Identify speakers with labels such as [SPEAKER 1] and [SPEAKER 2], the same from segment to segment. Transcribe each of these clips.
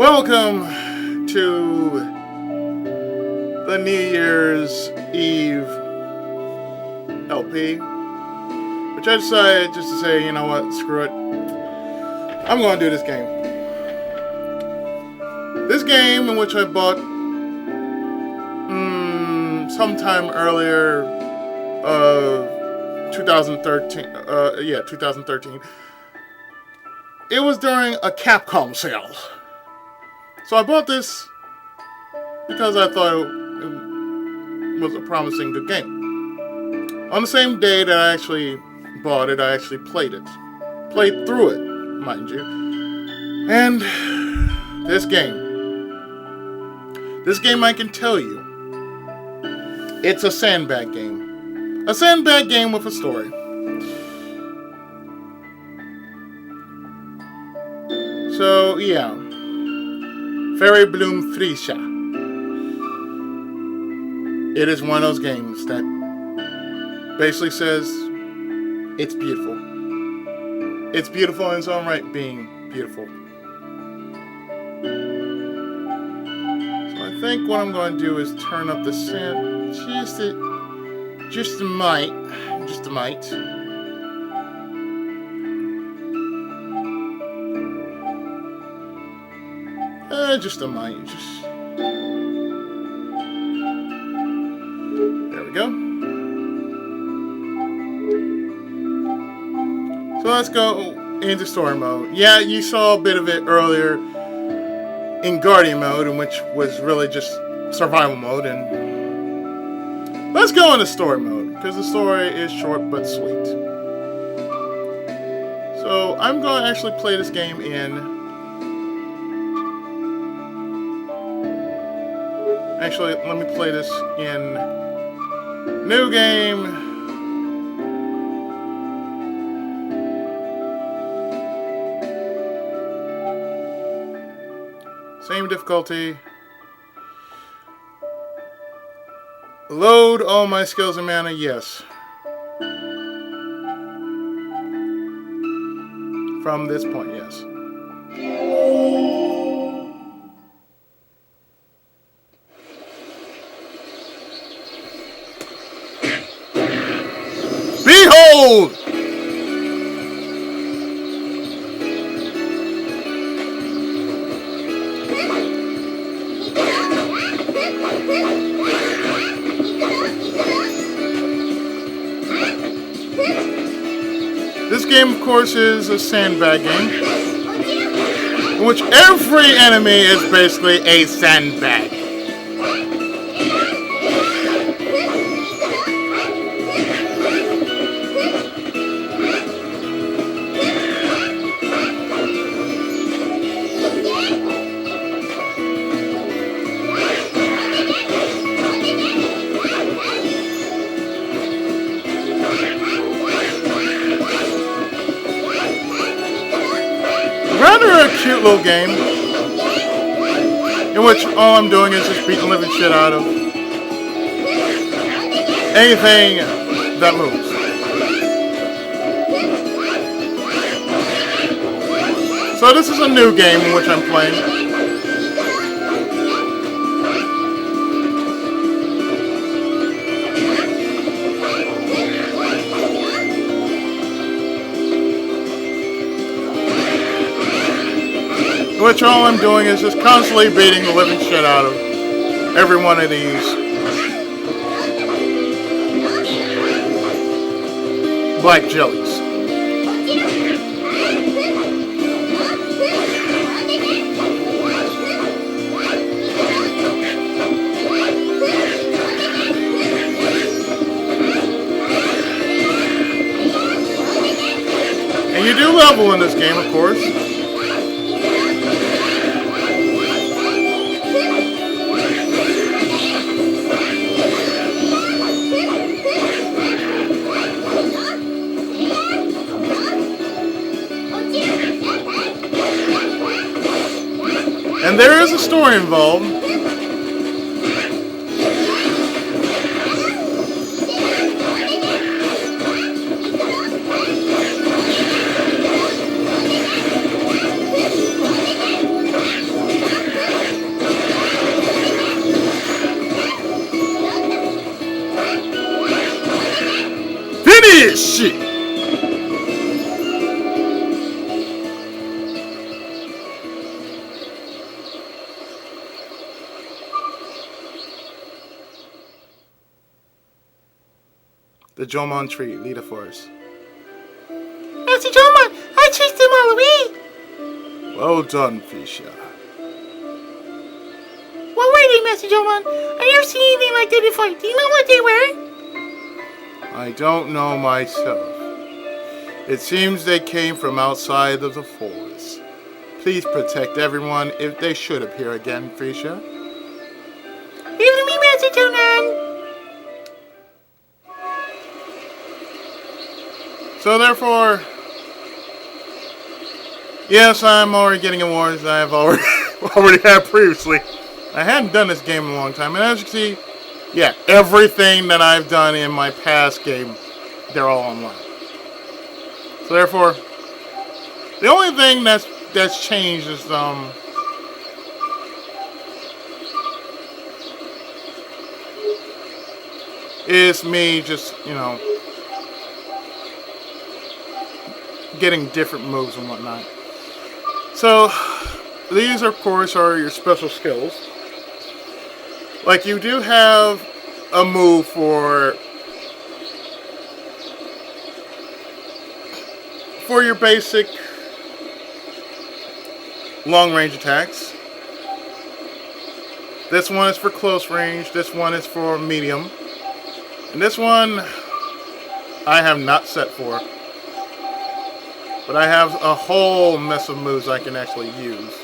[SPEAKER 1] Welcome to the New Year's Eve LP, which I decided just to say, you know what, screw it. I'm going to do this game. This game in which I bought sometime earlier of 2013. 2013. It was during a Capcom sale. So I bought this because I thought it was a promising good game. On the same day that I actually bought it, I actually played it. Played through it, mind you. And this game I can tell you, it's a sandbag game. A sandbag game with a story. So, yeah. Fairy Bloom Freesia. It is one of those games that basically says it's beautiful. It's beautiful in its own right, being beautiful. So I think what I'm going to do is turn up the sound just a mite. Just a mite. There we go. So let's go into story mode. Yeah, you saw a bit of it earlier in Guardian mode, in which was really just survival mode. And let's go into story mode, because the story is short but sweet. So I'm going to actually play this game in... Actually, let me play this in new game. Same difficulty. Load all my skills and mana, yes. From this point, yes. Behold! This game, of course, is a sandbag game, in which every enemy is basically a sandbag. Rather a cute little game, in which all I'm doing is just beating the living shit out of anything that moves. So this is a new game in which I'm playing. Which all I'm doing is just constantly beating the living shit out of every one of these black jellies. And you do level in this game, of course. And there is a story involved. the Jomon tree, Lita Forest.
[SPEAKER 2] Master Jomon, I chased them all away.
[SPEAKER 1] Well done, Freesia.
[SPEAKER 2] What were they, Master Jomon? I never seen anything like that before. Do you know what they were?
[SPEAKER 1] I don't know myself. It seems they came from outside of the forest. Please protect everyone if they should appear again, Freesia.
[SPEAKER 2] Leave it to me, Master Jomon.
[SPEAKER 1] So therefore, yes, I'm already getting awards that I've already had previously. I hadn't done this game in a long time, and as you can see, yeah, everything that I've done in my past game, they're all online. So therefore, the only thing that's changed is me just, getting different moves and whatnot. So these, of course, are your special skills. Like, you do have a move for your basic long-range attacks. This one is for close range, this one is for medium, and this one I have not set for. But I have a whole mess of moves I can actually use.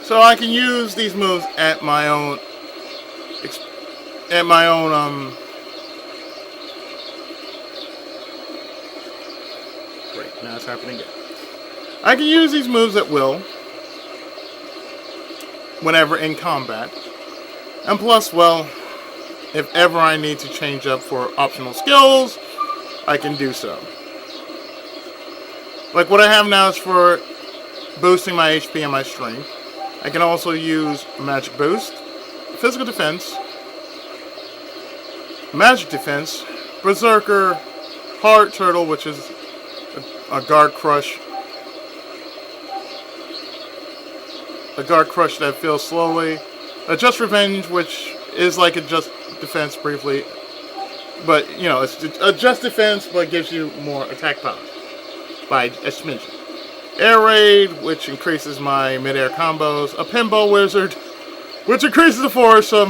[SPEAKER 1] So I can use these moves at my own Great, now it's happening again. I can use these moves at will whenever in combat. And plus, well, if ever I need to change up for optional skills, I can do so. Like what I have now is for boosting my HP and my strength. I can also use Magic Boost, Physical Defense, Magic Defense, Berserker, Hard Turtle, which is a Guard Crush. A Guard Crush that feels slowly. A Just Revenge, which is like a Just Defense briefly. But, it's a Just Defense, but gives you more attack power by a smidgen. Air Raid, which increases my mid-air combos. A Pinball Wizard, which increases the force of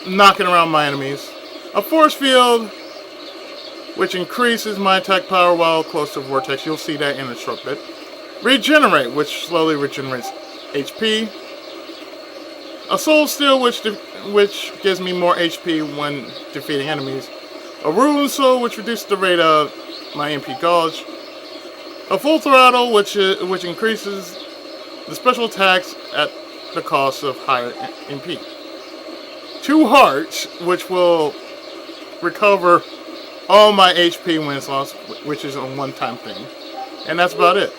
[SPEAKER 1] knocking around my enemies. A Force Field, which increases my attack power while close to Vortex. You'll see that in a short bit. Regenerate, which slowly regenerates HP. A Soul Steal, which gives me more HP when defeating enemies. A Ruin Soul, which reduces the rate of my MP gauge. A Full Throttle, which increases the special attacks at the cost of higher MP. 2 Hearts, which will recover all my HP when it's lost, which is a one-time thing. And that's about it.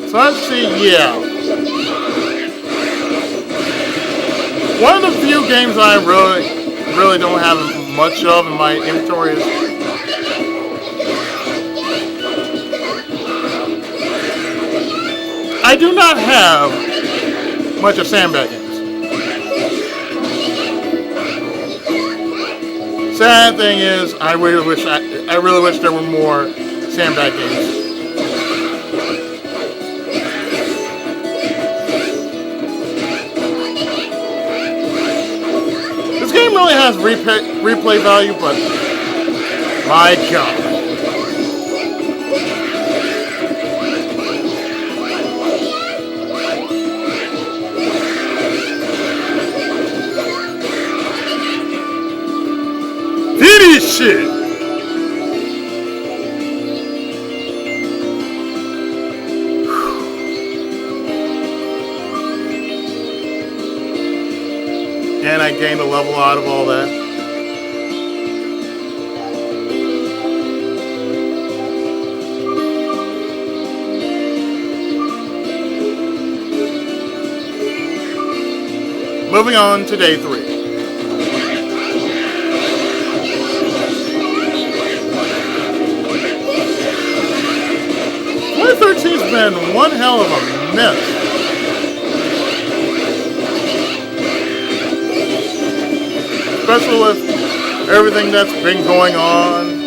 [SPEAKER 1] So let's see, yeah. One of the few games I really don't have much of in my inventory is I do not have much of sandbag games. Sad thing is, I really wish there were more sandbag games. Really has replay value, but my God. Finish it! And I gained a level out of all that. Moving on to day 3. 2013's been one hell of a mess. Especially with everything that's been going on.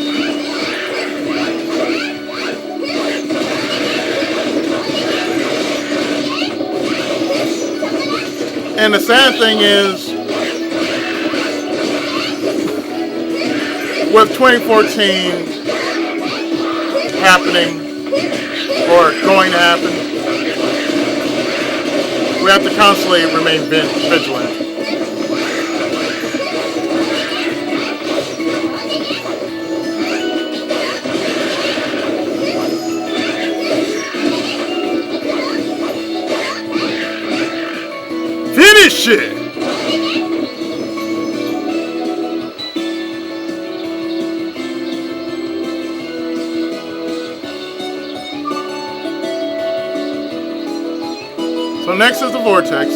[SPEAKER 1] And the sad thing is, with 2014 happening, or going to happen, we have to constantly remain vigilant. Finish it! So next is the vortex.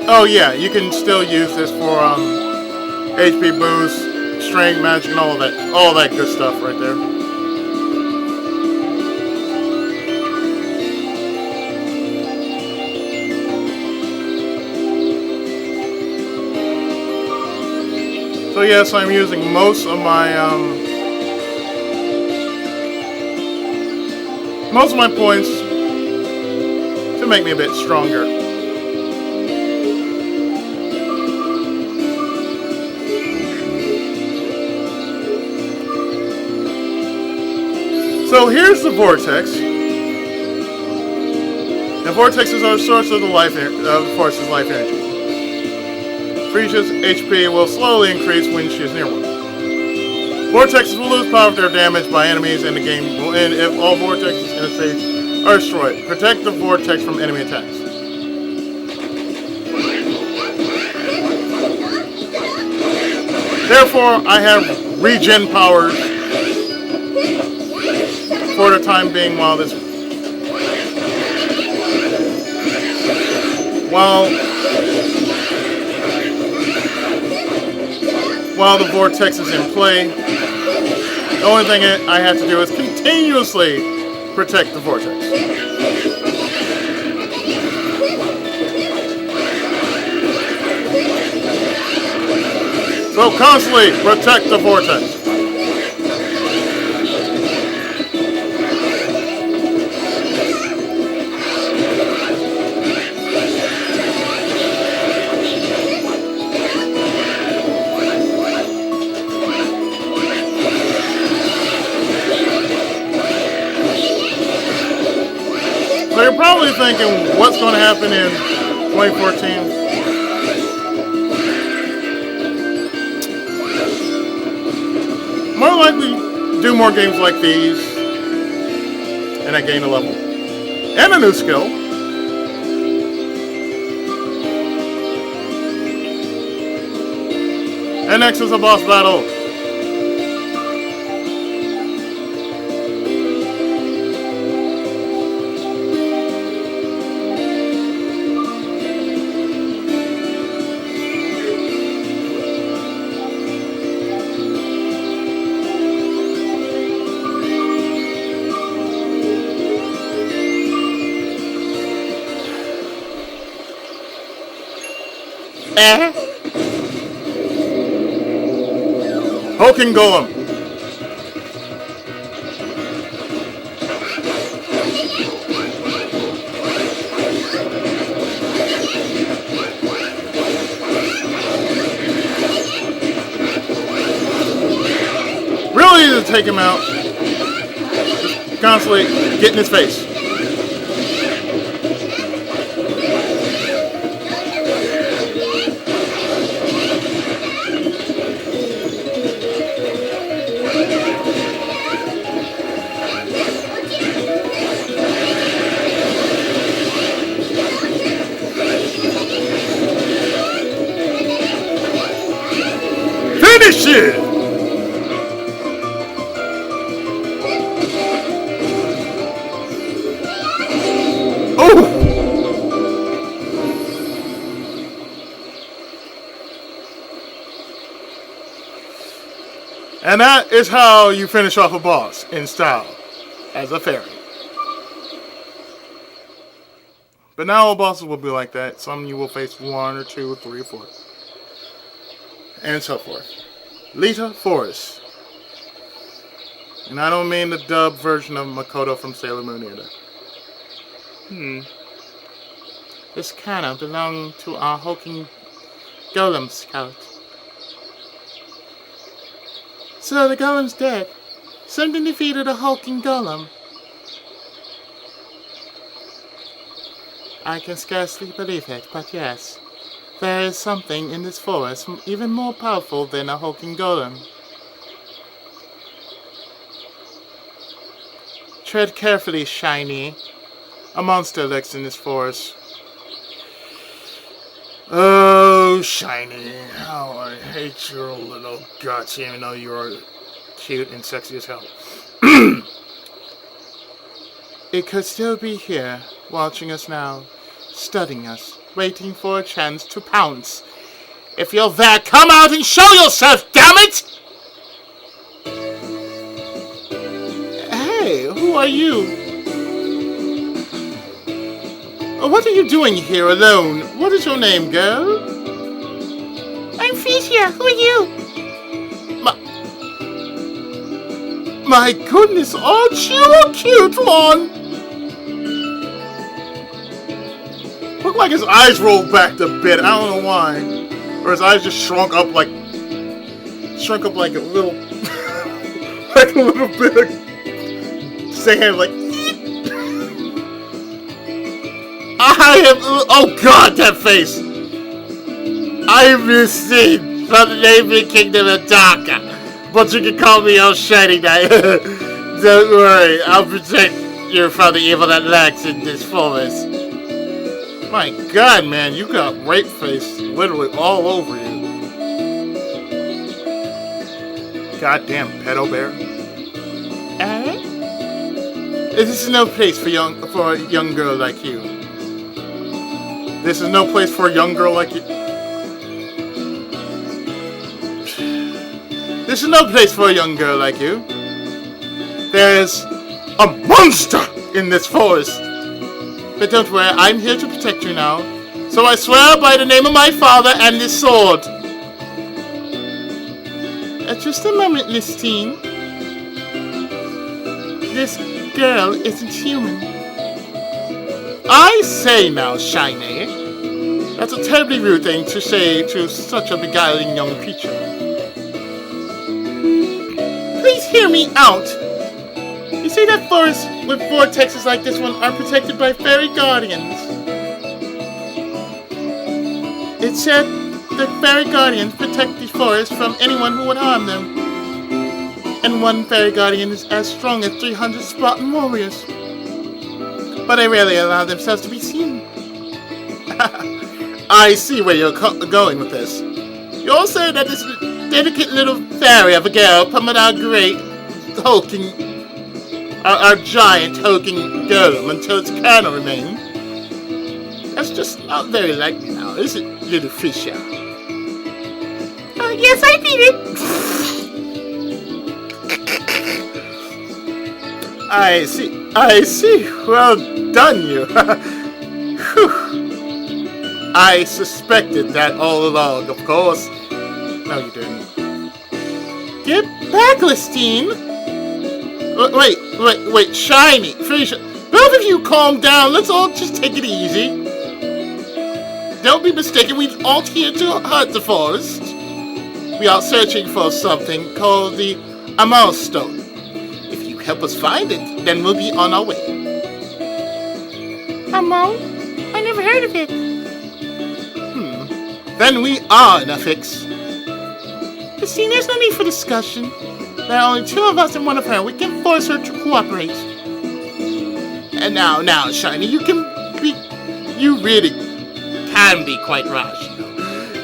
[SPEAKER 1] Oh yeah, you can still use this for HP boost, strength, magic, and all that good stuff right there. So yes, I'm using most of my points to make me a bit stronger. So here's the vortex. The vortexes are a source of the force's life energy. Freesia's HP will slowly increase when she is near one. Vortexes will lose power if they're damaged by enemies, and the game will end if all vortexes in a stage are destroyed. Protect the vortex from enemy attacks. Therefore, I have regen powers for the time being while the vortex is in play. The only thing I have to do is continuously protect the vortex. So constantly protect the vortex. So you're probably thinking, what's going to happen in 2014? More likely, do more games like these, and I gain a level and a new skill. And next is a boss battle. Hulking Golem. Really easy to take him out. Just constantly get in his face. shit! Oh! And that is how you finish off a boss in style, as a fairy. But not all bosses will be like that. Some you will face 1 or 2 or 3 or 4. And so forth. Lita Forest. And I don't mean the dubbed version of Makoto from Sailor Moon either. This kind of belonged to our hulking golem scout. So the golem's dead. Something defeated a hulking golem. I can scarcely believe it, but yes. There is something in this forest even more powerful than a hulking golem. Tread carefully, Shiny. A monster lurks in this forest. Oh, Shiny. How I hate your little guts, even though you are cute and sexy as hell. It could still be here, watching us now, studying us, waiting for a chance to pounce. If you're there, come out and show yourself, damn it! Hey, who are you? What are you doing here alone? What is your name, girl?
[SPEAKER 2] I'm Freesia. Who are you?
[SPEAKER 1] My goodness, aren't you a cute one? Look like his eyes rolled back a bit. I don't know why. Or his eyes just shrunk up like a little like a little bit of sand, like I am, oh god, that face! I am Lucine from the neighboring kingdom of Dharka, but you can call me El Shiny Knight. Don't worry, I'll protect you from the evil that lurks in this forest. My god, man, you got rape face literally all over you. Goddamn pedo bear. This is no place for a young girl like you. This is no place for a young girl like you. This is no place for a young girl like you. There is a monster in this forest. But don't worry, I'm here to protect you now. So I swear by the name of my father and this sword. Just a moment, Listine. This girl isn't human. I say now, Shiny. That's a terribly rude thing to say to such a beguiling young creature. Please hear me out. You see that forests with vortexes like this one are protected by fairy guardians. It's said that fairy guardians protect the forest from anyone who would harm them. And one fairy guardian is as strong as 300 Spartan warriors. But they rarely allow themselves to be seen. I see where you're going with this. You're saying that this delicate little fairy of a girl pummeled our great hulking, our giant hulking golem until its kernel remained. That's just not very likely now, is it, little Freesia?
[SPEAKER 2] Yes, I beat it.
[SPEAKER 1] I see. Well done, you. I suspected that all along, of course. No, you didn't. Get back, Listine. Wait, Shiny, Freesia. Both of you calm down. Let's all just take it easy. Don't be mistaken, we're all here to hunt the forest. We are searching for something called the Stone. If you help us find it, then we'll be on our way.
[SPEAKER 2] Amol? I never heard of it.
[SPEAKER 1] Then we are in a fix.
[SPEAKER 2] Christine, there's no need for discussion. There are only 2 of us and 1 of her. We can force her to cooperate.
[SPEAKER 1] And now, Shiny, you really can be quite rash.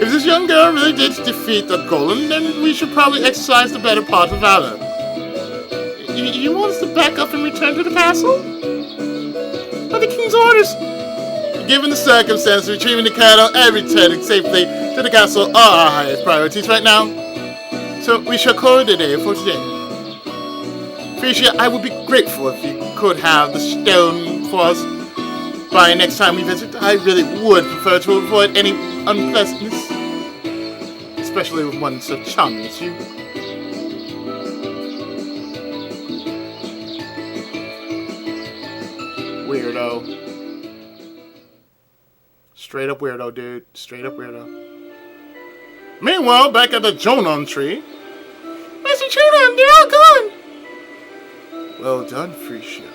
[SPEAKER 1] If this young girl really did defeat the golem, then we should probably exercise the better part of valor.
[SPEAKER 2] You want us to back up and return to the castle? By the king's orders.
[SPEAKER 1] Given the circumstances, retrieving the cattle and returning safely to the castle are our highest priorities right now. So we shall call it a day for today. Freesia, I would be grateful if you could have the stone for us by next time we visit. I really would prefer to avoid any unpleasantness, especially with one so charming as you. Weirdo. Straight up weirdo, dude. Straight up weirdo. Meanwhile, back at the Jonon tree.
[SPEAKER 2] Master Jonon, they're all gone.
[SPEAKER 1] Well done, Freesia.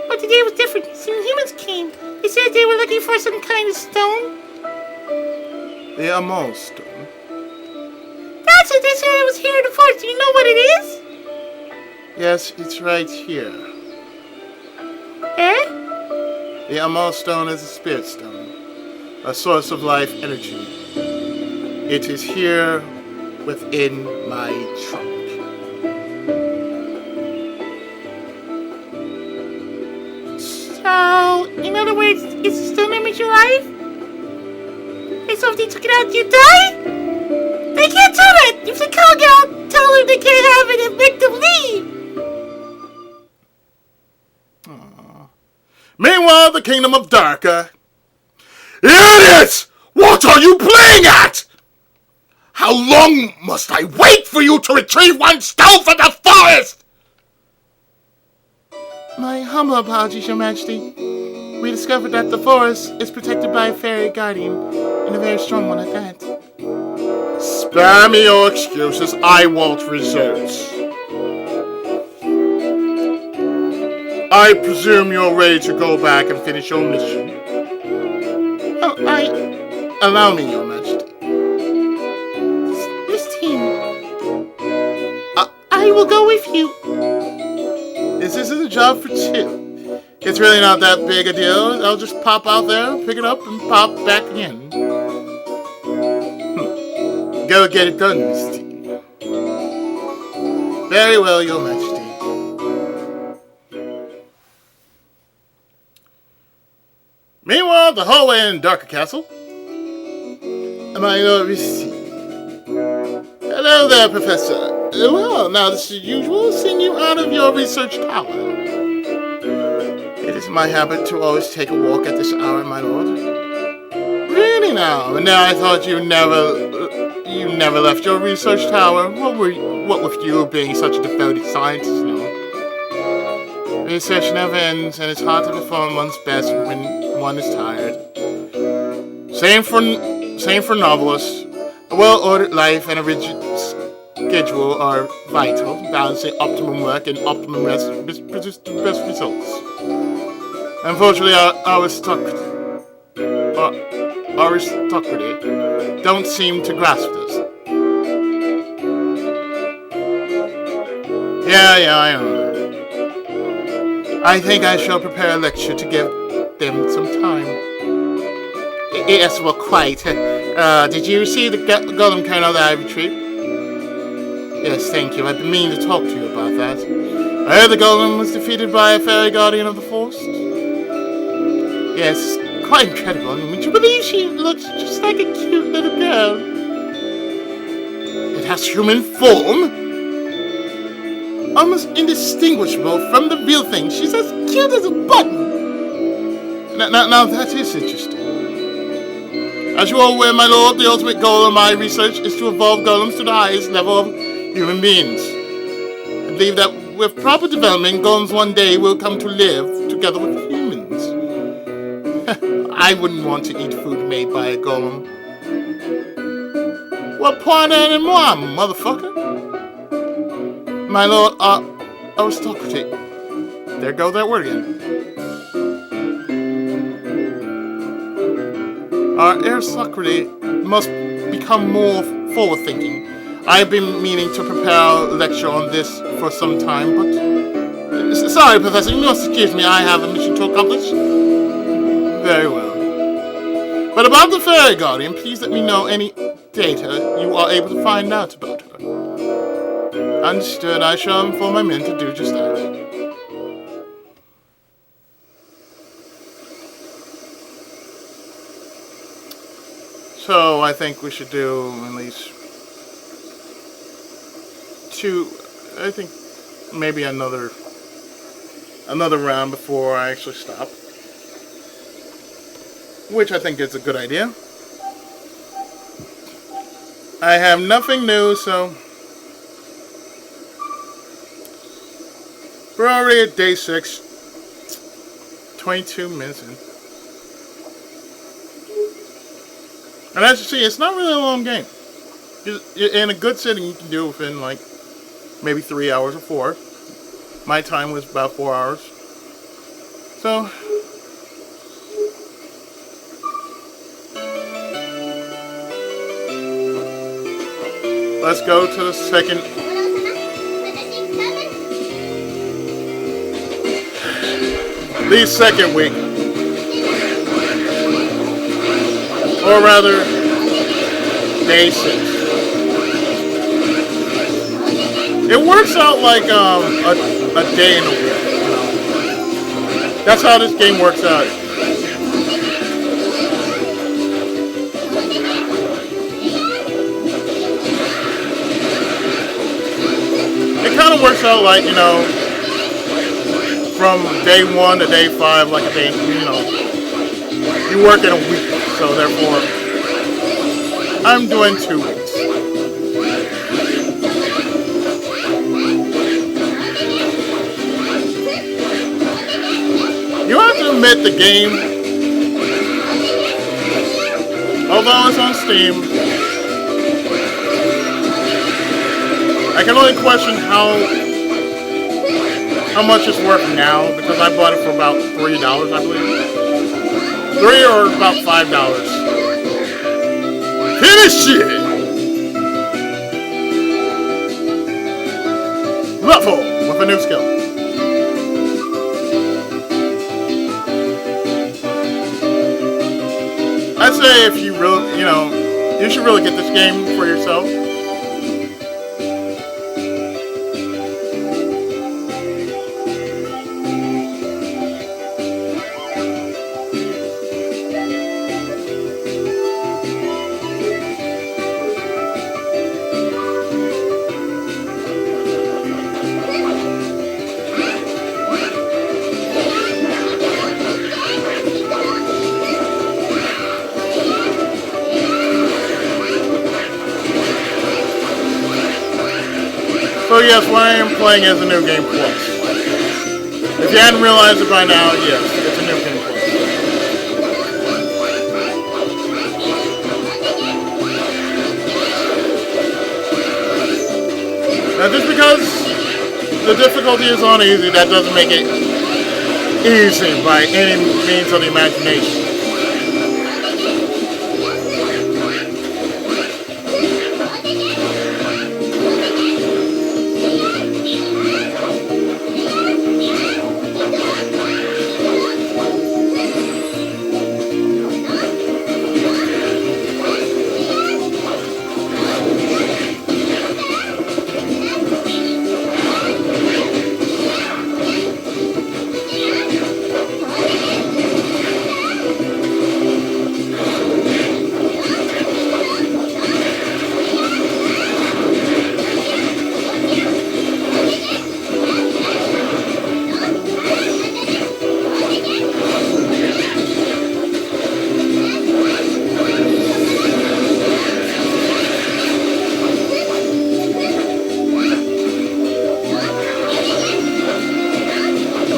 [SPEAKER 2] But today was different. Some humans came. They said they were looking for some kind of stone.
[SPEAKER 1] The Amal stone.
[SPEAKER 2] That's what they said it was here in the forest. Do you know what it is?
[SPEAKER 1] Yes, it's right here.
[SPEAKER 2] Eh?
[SPEAKER 1] The Amal stone is a spirit stone, a source of life energy. It is here within my trunk.
[SPEAKER 2] So, in other words, it's a stone that makes you alive? And so if they took it out, you die? They can't do that! If they can't get out, tell them they can't have it and make them leave!
[SPEAKER 1] Meanwhile, the kingdom of Dharka. Idiots! What are you playing at? How long must I wait for you to retrieve one stone from the forest?
[SPEAKER 2] My humble apologies, Your Majesty. We discovered that the forest is protected by a fairy guardian, and a very strong one at that.
[SPEAKER 1] Spare me your excuses. I want results. I presume you're ready to go back and finish your mission.
[SPEAKER 2] Oh,
[SPEAKER 1] Allow me, Your Majesty.
[SPEAKER 2] This team. I will go with you.
[SPEAKER 1] This isn't a job for two. It's really not that big a deal. I'll just pop out there, pick it up, and pop back in. Go get it done, Miss T. Very well, Your Majesty. Meanwhile, the hallway in Dharka Castle. My Lord Receipt. Hello there, Professor. Well, now this is usual, seeing you out of your research tower. It is my habit to always take a walk at this hour, my lord. Really now? And now I thought you never left your research tower. What with you being such a devoted scientist, you know? Research never ends, and it's hard to perform one's best when one is tired. Same for novelists. A well-ordered life and a rigid schedule are vital. Balancing optimum work and optimum rest produces the best results. Unfortunately, our aristocracy don't seem to grasp this. Yeah, I know. I think I shall prepare a lecture to give them some time. Yes, well, quite. Did you see the golem kernel that I retrieved? Yes, thank you. I've been meaning to talk to you about that. I heard the golem was defeated by a fairy guardian of the forest. Yes, quite incredible. I mean, would you believe she looks just like a cute little girl? It has human form? Almost indistinguishable from the real thing. She's as cute as a button. Now that is interesting. As you are aware, my lord, the ultimate goal of my research is to evolve golems to the highest level of human beings. I believe that with proper development, golems one day will come to live together with humans. I wouldn't want to eat food made by a golem. Well, point at him, motherfucker. My lord, aristocracy. There goes that word again. Our aristocracy must become more forward-thinking. I've been meaning to prepare a lecture on this for some time, but... Sorry, Professor, you must excuse me. I have a mission to accomplish. Very well. But about the Fairy Guardian, please let me know any data you are able to find out about her. Understood, I shall inform my men to do just that. So I think we should do at least two, I think maybe another round before I actually stop. Which I think is a good idea. I have nothing new, so we're already at day 6. 22 minutes in. And as you see, it's not really a long game. In a good sitting, you can do it within like maybe 3 hours or 4. My time was about 4 hours. So let's go to the second week. Or rather, day 6. It works out like a day in a week. That's how this game works out. It kind of works out like, from day 1 to day 5, like a day, you work in a week. So therefore, I'm doing 2 weeks. You have to admit the game, although it's on Steam, I can only question how much it's worth now, because I bought it for about $3, I believe. 3 or about $5. Finish it! Ruffle with a new skill. I'd say if you really, you should really get this game for yourself. So yes, what I am playing is a New Game Plus. If you hadn't realized it by now, yes, it's a New Game Plus. Now just because the difficulty is on easy, that doesn't make it easy by any means of the imagination.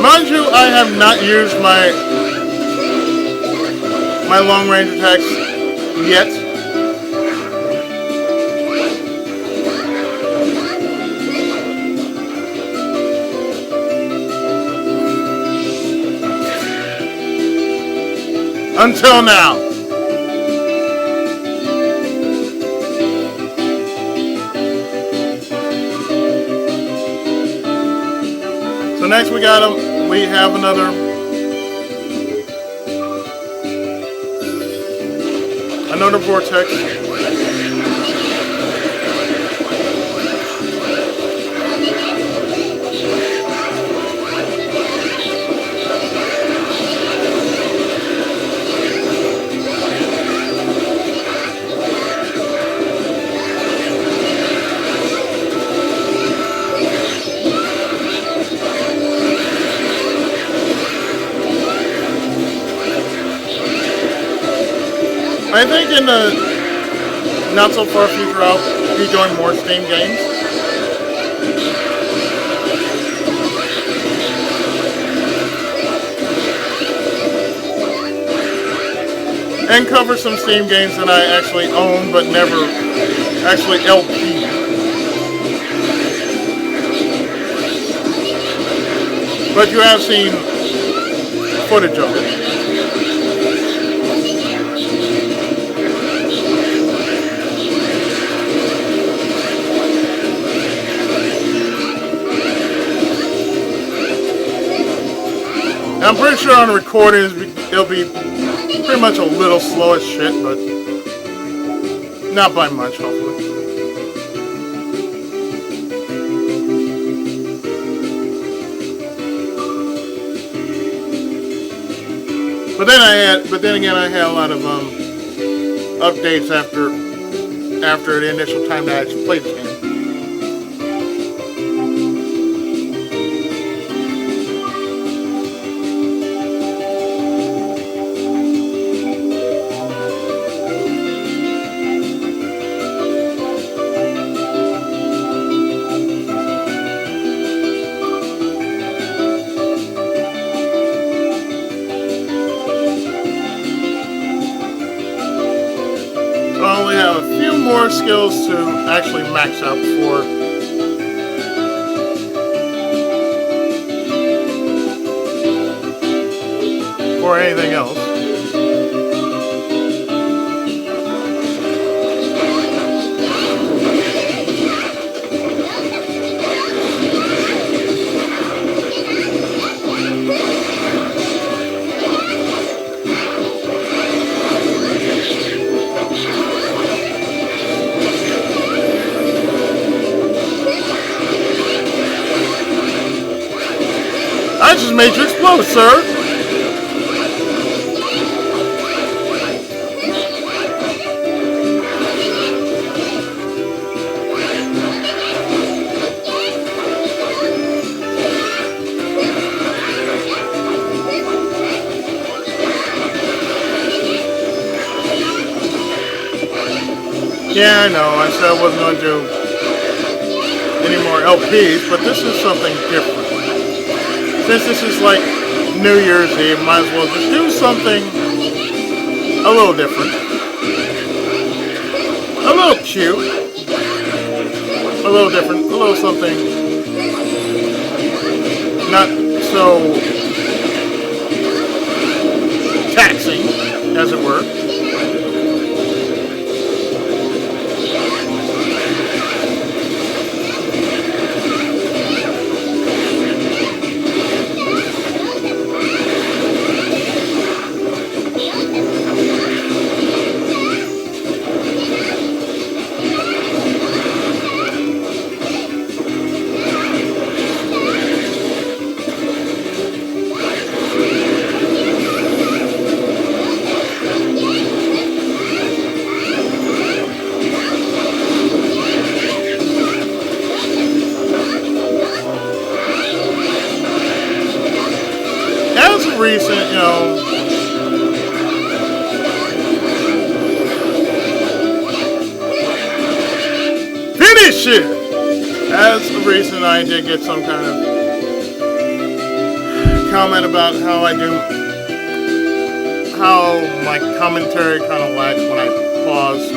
[SPEAKER 1] Mind you, I have not used my long range attacks yet. Until now. So next we have another Another vortex. I think in the not so far future I'll be doing more Steam games. And cover some Steam games that I actually own but never actually LP. But you have seen footage of it. I'm pretty sure on the recordings it'll be pretty much a little slow as shit, but not by much, hopefully. But then again, I had a lot of updates after the initial time that I actually played the game. More skills to actually max out for anything else. I just made you explode, sir! Yeah, I know, I said I wasn't going to do any more LPs, but this is something different. Since this is like New Year's Eve, might as well just do something a little different. A little cute. A little different. A little something not so taxing, as it were. Recent, finish it! As of recent, I did get some kind of comment about how my commentary kind of lags when I pause.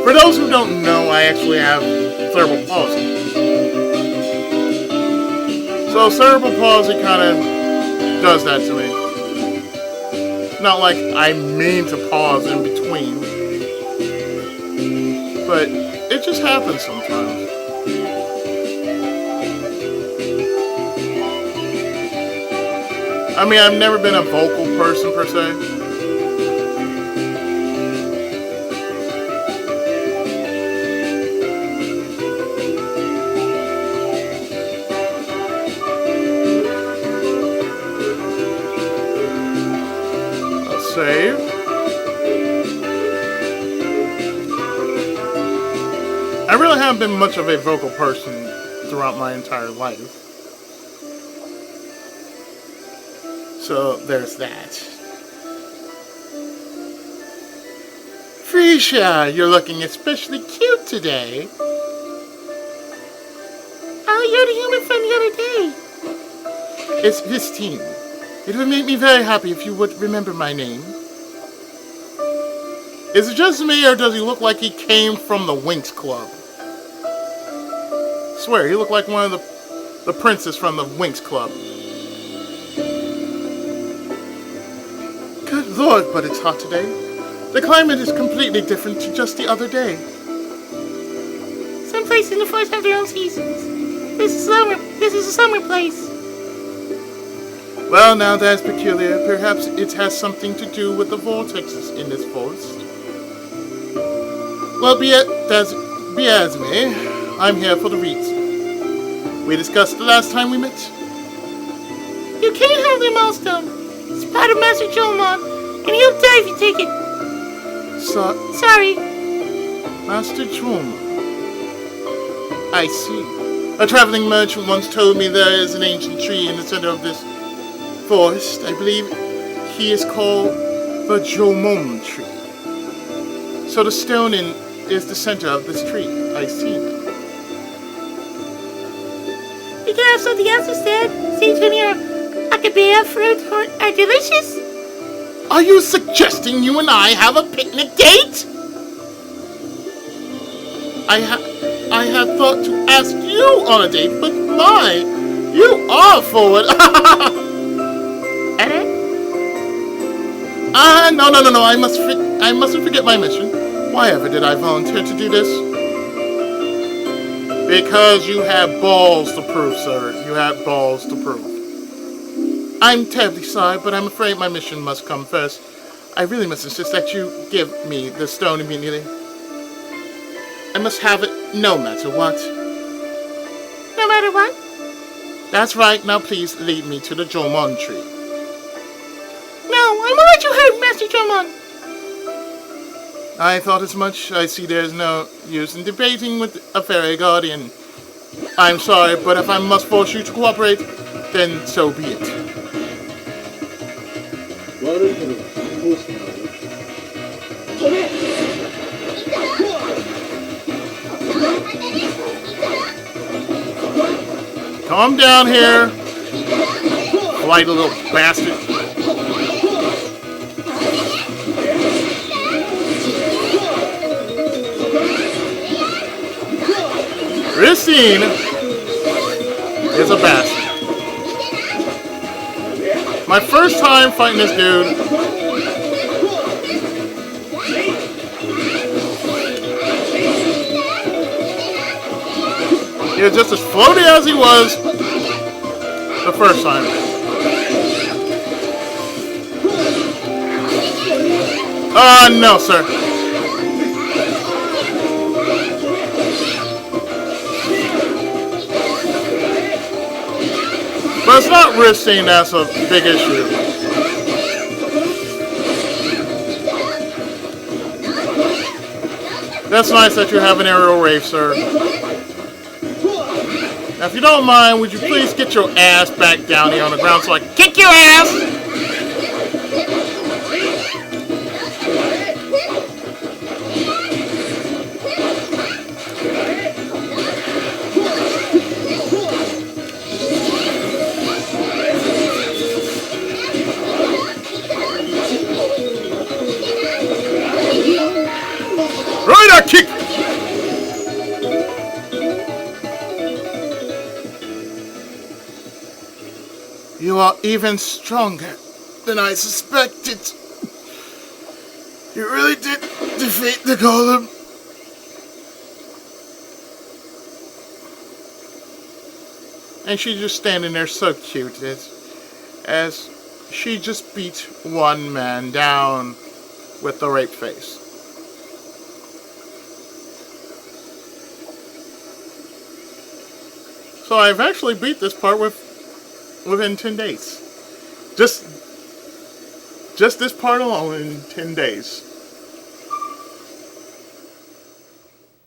[SPEAKER 1] For those who don't know, I actually have cerebral palsy. So cerebral palsy kind of does that to me. Not like I mean to pause in between, but it just happens sometimes. I mean, I've never been a vocal person per se, save. I really haven't been much of a vocal person throughout my entire life. So there's that. Freesia, you're looking especially cute today.
[SPEAKER 2] Oh, you're the human from the other day.
[SPEAKER 1] It's Christine. It would make me very happy if you would remember my name. Is it just me, or does he look like he came from the Winx Club? I swear, he looked like one of the princes from the Winx Club. Good lord, but it's hot today. The climate is completely different to just the other day.
[SPEAKER 2] Some places in the forest have their own seasons. This is summer. This is a summer place.
[SPEAKER 1] Well, now that's peculiar. Perhaps it has something to do with the vortexes in this forest. Well, be as may, I'm here for the reason we discussed the last time we met.
[SPEAKER 2] You can't have the milestone. It's part of Master Jolmon, and he'll die if you take it. Sorry.
[SPEAKER 1] Master Jolmon. I see. A traveling merchant once told me there is an ancient tree in the center of this forest. I believe he is called the Jolmon tree. So the stone is the center of this tree. I see.
[SPEAKER 2] You can have something else instead. Seeds from your acai fruit are delicious.
[SPEAKER 1] Are you suggesting you and I have a picnic date? I had thought to ask you on a date, but my, you are forward. No. I mustn't forget my mission. Why ever did I volunteer to do this? Because you have balls to prove, sir. You have balls to prove. I'm terribly sorry, but I'm afraid my mission must come first. I really must insist that you give me the stone immediately. I must have it no matter what.
[SPEAKER 2] No matter what?
[SPEAKER 1] That's right. Now please lead me to the Jolmon tree.
[SPEAKER 2] No, I won't let you hurt Master Jolmon.
[SPEAKER 1] I thought as much. I see there's no use in debating with a fairy guardian. I'm sorry, but if I must force you to cooperate, then so be it. Calm down here, flight little bastard. Christine is a bastard. My first time fighting this dude. He was just as floaty as he was the first time. No, sir. But it's not risking that's a big issue. That's nice that you have an aerial rave, sir. Now, if you don't mind, would you please get your ass back down here on the ground so I can kick your ass? Right, kick! You are even stronger than I suspected. You really did defeat the golem. And she's just standing there so cute as she just beat one man down with the rape face. So I've actually beat this part within 10 days. Just Just this part alone in 10 days.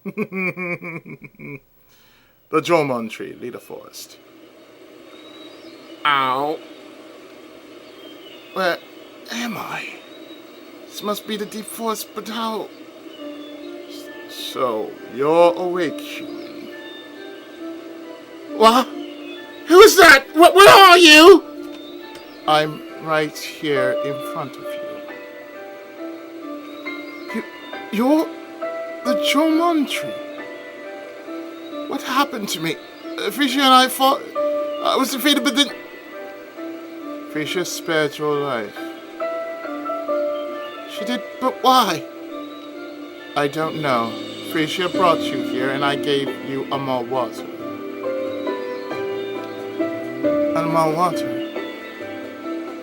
[SPEAKER 1] The Jomon tree, Lita Forest. Ow. Where am I? This must be the deep forest, but how? So, you're awake, human. What? Who is that? Where are you? I'm right here in front of you. You're the Jomon tree. What happened to me? Freesia and I fought. I was defeated, but then... Freesia spared your life. She did, but why? I don't know. Freesia brought you here, and I gave you Amal water. Amal water?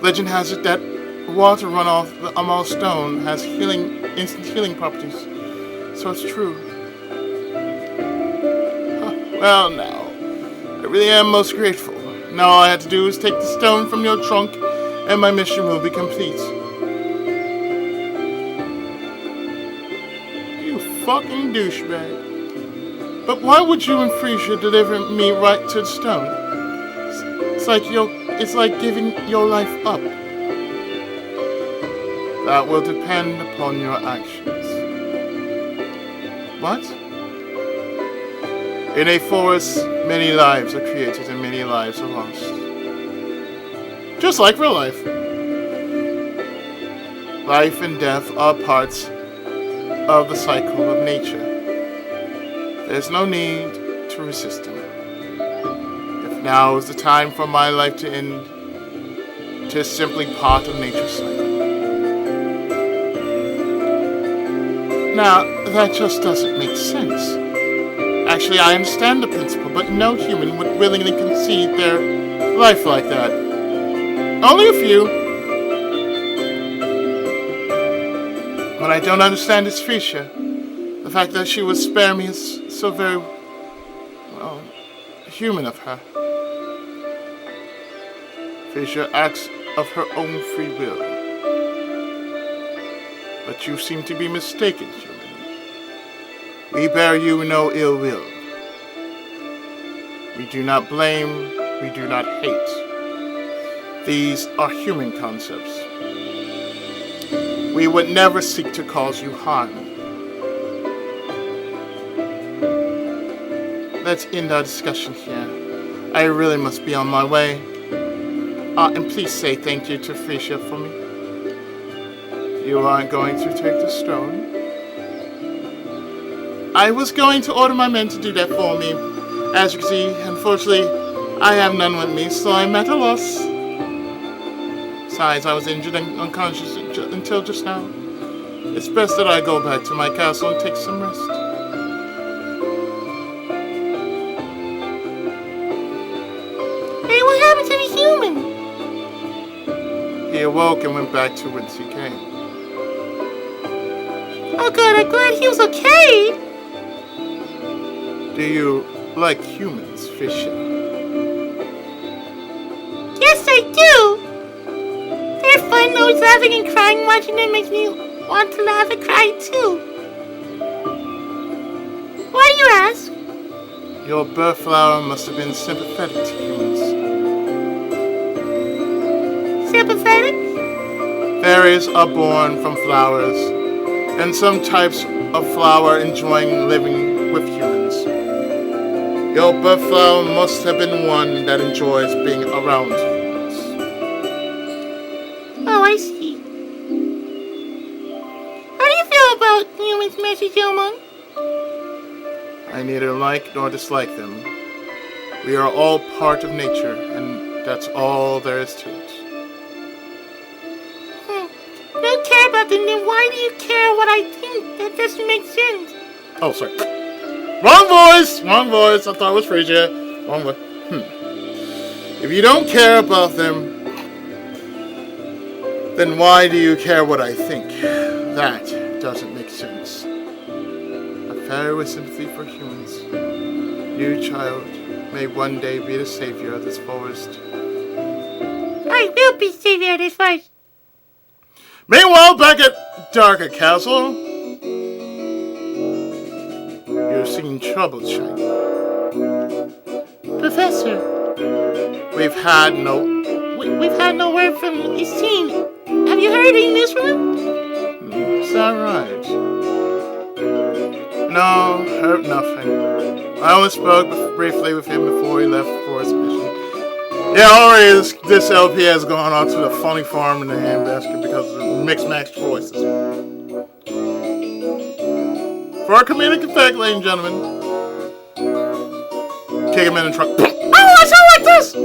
[SPEAKER 1] Legend has it that water run off the Amal stone has instant healing properties. So it's true. Well, now, I really am most grateful. Now all I had to do is take the stone from your trunk, and my mission will be complete. You fucking douchebag. But why would you and Freesia deliver me right to the stone? It's like giving your life up. That will depend upon your actions. What? In a forest, many lives are created and many lives are lost. Just like real life. Life and death are parts of the cycle of nature. There's no need to resist them. If now is the time for my life to end, it is simply part of nature's cycle. Now, that just doesn't make sense. Actually, I understand the principle, but no human would willingly concede their life like that. Only a few. What I don't understand is Freesia. The fact that she would spare me is so very, well, human of her. Freesia acts of her own free will. But you seem to be mistaken, human. We bear you no ill will. We do not blame, we do not hate. These are human concepts. We would never seek to cause you harm. Let's end our discussion here. I really must be on my way. And please say thank you to Freesia for me. You aren't going to take the stone? I was going to order my men to do that for me. As you can see, unfortunately, I have none with me, so I'm at a loss. Besides, I was injured and unconscious until just now. It's best that I go back to my castle and take some rest.
[SPEAKER 2] Hey, what happened to the human?
[SPEAKER 1] He awoke and went back to whence he came.
[SPEAKER 2] Oh good, I'm glad he was okay.
[SPEAKER 1] Do you like humans, Freesia?
[SPEAKER 2] Yes, I do. They're fun, always laughing and crying. Watching them makes me want to laugh and cry too. Why do you ask?
[SPEAKER 1] Your birth flower must have been sympathetic to humans.
[SPEAKER 2] Sympathetic?
[SPEAKER 1] Fairies are born from flowers, and some types of flower enjoying living with humans. Your birth flower must have been one that enjoys being around humans.
[SPEAKER 2] Oh, I see. How do you feel about humans, Master Jomon?
[SPEAKER 1] I neither like nor dislike them. We are all part of nature, and that's all there is to it.
[SPEAKER 2] You don't care about them, then why do you care what I think? That doesn't make sense.
[SPEAKER 1] Oh, sorry. Wrong voice! Wrong voice. I thought it was Freesia. Wrong voice. If you don't care about them, then why do you care what I think? That doesn't make sense. A fairy with sympathy for humans. You, child, may one day be the savior of this forest.
[SPEAKER 2] I will be savior of this forest.
[SPEAKER 1] Meanwhile, back at Dharka Castle, you've seen trouble, Shiny.
[SPEAKER 2] Professor,
[SPEAKER 1] We've had no
[SPEAKER 2] word from his team. Have you heard any news from him?
[SPEAKER 1] Is that right? No, heard nothing. I only spoke briefly with him before he left for his mission. Yeah, already this LP has gone on to the funny farm in the handbasket because of the mixed-match choices. For our comedic effect, ladies and gentlemen, kick him in the trunk.
[SPEAKER 2] Oh, I sound like this!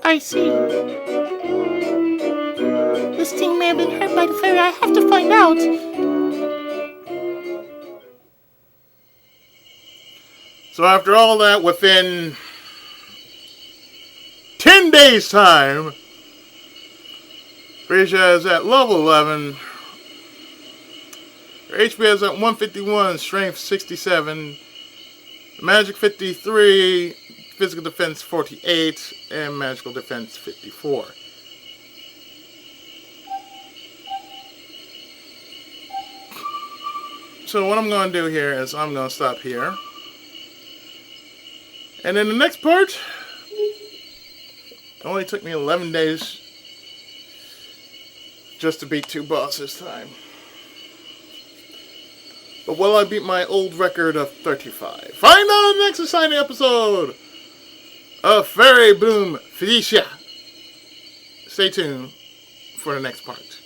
[SPEAKER 2] I see. This thing may have been hurt by the fairy. I have to find out.
[SPEAKER 1] So after all that, within 10 days' time, Freesia is at level 11. Her HP is at 151, Strength 67, Magic 53, Physical Defense 48, and Magical Defense 54. So what I'm going to do here is I'm going to stop here. And in the next part, it only took me 11 days just to beat 2 bosses this time. But will I beat my old record of 35? Find out in the next exciting episode of Fairy Boom Freesia. Stay tuned for the next part.